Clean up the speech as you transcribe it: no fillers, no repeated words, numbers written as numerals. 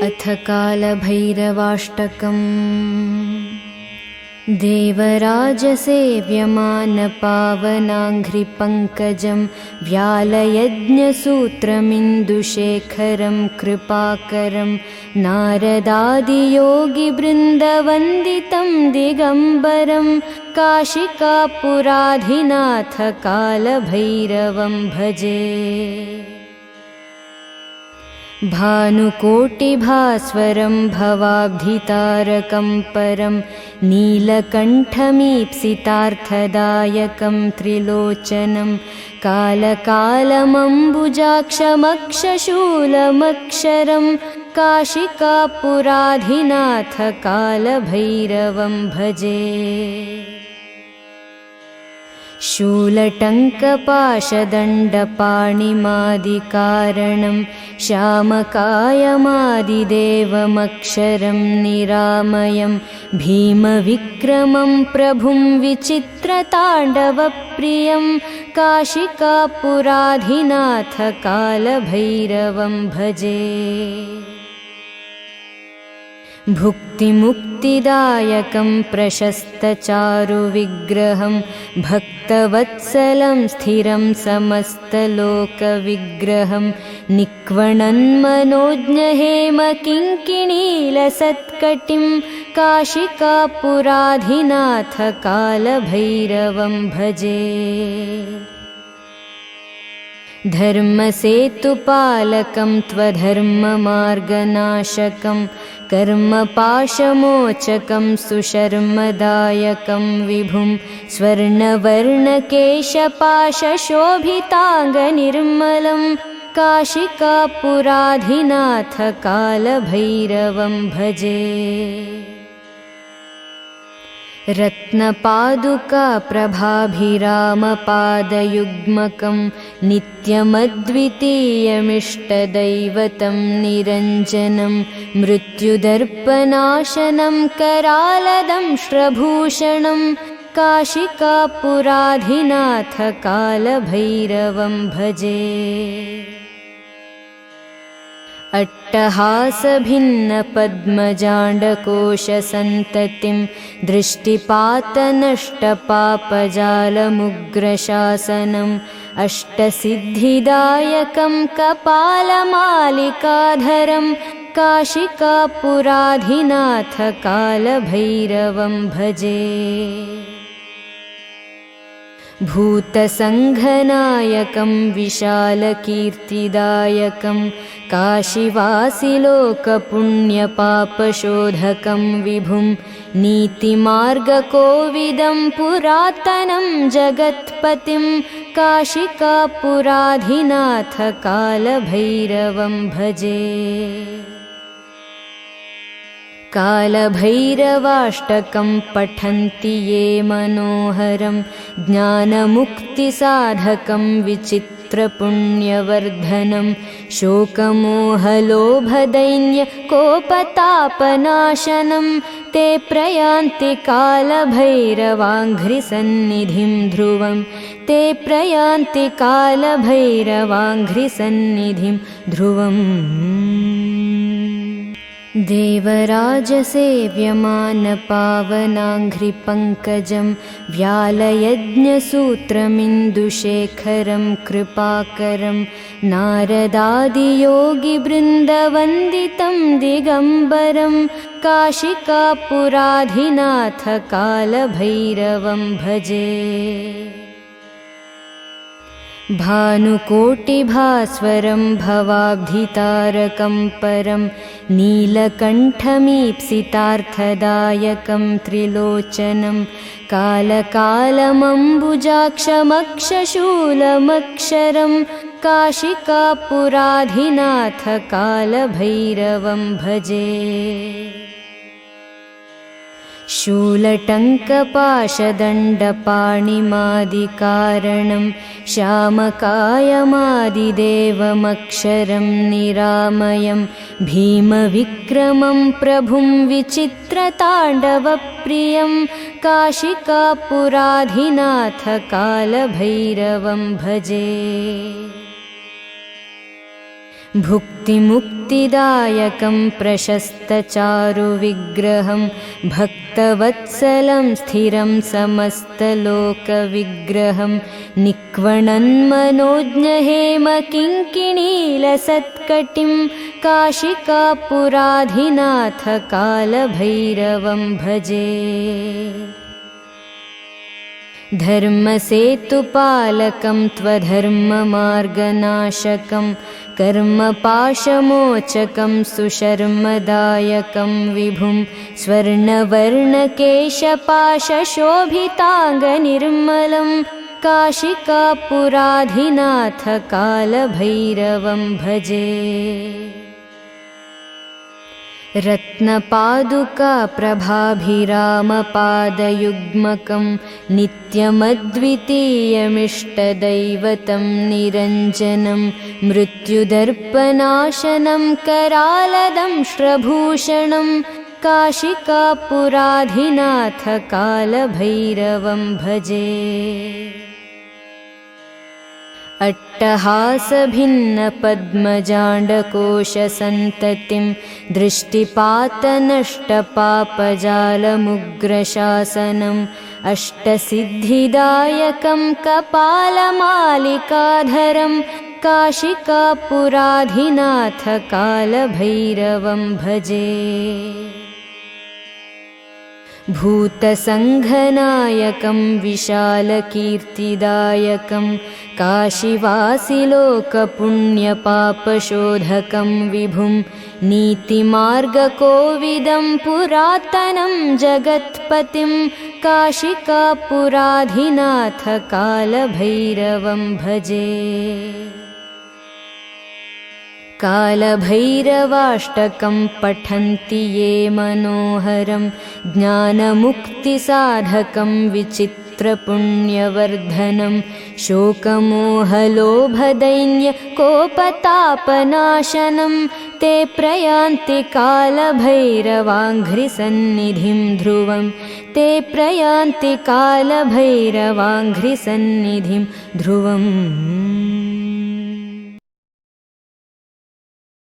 अथ कालभैरवाष्टकम्। देवराजसेव्यमानपावनाङ्घ्रिपङ्कजं व्यालयज्ञसूत्रमिन्दुशेखरं कृपाकरं नारदादियोगिवृन्दवन्दितं दिगम्बरं काशिकापुराधिनाथ कालभैरवं भजे। भानुकोटिभास्वरं भवाब्धितारकं परं नीलकण्ठमीप्सितार्थदायकं त्रिलोचनं कालकालमम्बुजाक्षमक्षशूलमक्षरं काशिकापुराधिनाथ कालभैरवं भजे। शूलटङ्कपाशदण्डपाणिमादिकारणं श्यामकायमादिदेवमक्षरं निरामयं भीमविक्रमं प्रभुं विचित्रताण्डवप्रियं काशिकापुराधिनाथ कालभैरवं भजे। भुक्तिमुक्तिदायकं प्रशस्तचारुविग्रहं भक्तवत्सलं स्थिरं समस्तलोकविग्रहं निक्वणन्मनोज्ञहेमकिङ्किणीलसत्कटिं काशिकापुराधिनाथ कालभैरवं भजे। धर्मसेतुपालकं त्वधर्ममार्गनाशकं कर्मपाशमोचकं सुशर्मदायकं विभुं स्वर्णवर्णकेशपाशशोभिताङ्गनिर्मलं काशिकापुराधिनाथ कालभैरवं भजे। रत्नपादुकाप्रभाभिरामपादयुग्मकं नित्यमद्वितीयमिष्टदैवतं निरञ्जनं मृत्युदर्पनाशनं करालदंष्ट्रभूषणं काशिकापुराधिनाथ कालभैरवं भजे। अट्टहासभिन्नपद्मजाण्डकोशसन्ततिं दृष्टिपातनष्टपापजालमुग्रशासनम् अष्टसिद्धिदायकं कपालमालिकाधरं काशिकापुराधिनाथ कालभैरवं भजे। भूतसङ्घनायकं विशालकीर्तिदायकं काशीवासिलोकपुण्यपापशोधकं विभुं नीतिमार्गकोविदं पुरातनं जगत्पतिं काशिकापुराधिनाथ कालभैरवं भजे। कालभैरवाष्टकं पठन्ति ये मनोहरं ज्ञानमुक्तिसाधकं विचित्रपुण्यवर्धनं शोकमोहलोभदैन्यकोपतापनाशनं ते प्रयान्ति कालभैरवाङ्घ्रिसन्निधिं ध्रुवं ते प्रयान्ति कालभैरवाङ्घ्रिसन्निधिं ध्रुवम्। देवराजसेव्यमानपावनाङ्घ्रिपङ्कजं व्यालयज्ञसूत्रमिन्दुशेखरं कृपाकरं नारदादियोगिवृन्दवन्दितं दिगम्बरं काशिकापुराधिनाथ कालभैरवं भजे। भानुकोटिभास्वरं भवाब्धितारकं परं नीलकण्ठमीप्सितार्थदायकं त्रिलोचनं कालकालमम्बुजाक्षमक्षशूलमक्षरं काशिकापुराधिनाथ कालभैरवं भजे। शूलटङ्कपाशदण्डपाणिमादिकारणं श्यामकायमादिदेवमक्षरं निरामयं भीमविक्रमं प्रभुं विचित्रताण्डवप्रियं काशिकापुराधिनाथ कालभैरवं भजे। भुक्तिमुक्तिदायकं प्रशस्तचारुविग्रहं भक्तवत्सलं स्थिरं समस्तलोकविग्रहं निक्वणन्मनोज्ञहेमकिङ्किणीलसत्कटिं काशिकापुराधिनाथकालभैरवं भजे। धर्मसेतुपालकं त्वधर्ममार्गनाशकं कर्मपाशमोचकं सुशर्मदायकं विभुं स्वर्णवर्णकेशपाशशोभिताङ्गनिर्मलं काशिकापुराधिनाथकालभैरवं भजे। रत्नपादुकाप्रभाभिरामपादयुग्मकं नित्यमद्वितीयमिष्टदैवतं निरञ्जनं मृत्युदर्पनाशनं करालदंष्ट्रभूषणं काशिकापुराधिनाथकालभैरवं भजे। अट्टहासभिन्नपद्मजाण्डकोशसन्ततिं दृष्टिपातनष्टपापजालमुग्रशासनम् अष्टसिद्धिदायकं कपालमालिकाधरं काशिकापुराधिनाथकालभैरवं भजे। भूतसङ्घनायकं विशालकीर्तिदायकं काशीवासिलोकपुण्यपापशोधकं विभुं नीतिमार्गकोविदं पुरातनं जगत्पतिं काशिकापुराधिनाथकालभैरवं भजे। कालभैरवाष्टकं पठन्ति ये मनोहरं ज्ञानमुक्तिसाधकं विचित्रपुण्यवर्धनं शोकमोहलोभदैन्यकोपतापनाशनं ते प्रयान्ति कालभैरवाङ्घ्रिसन्निधिं ध्रुवं ते प्रयान्ति कालभैरवाङ्घ्रिसन्निधिं ध्रुवम्।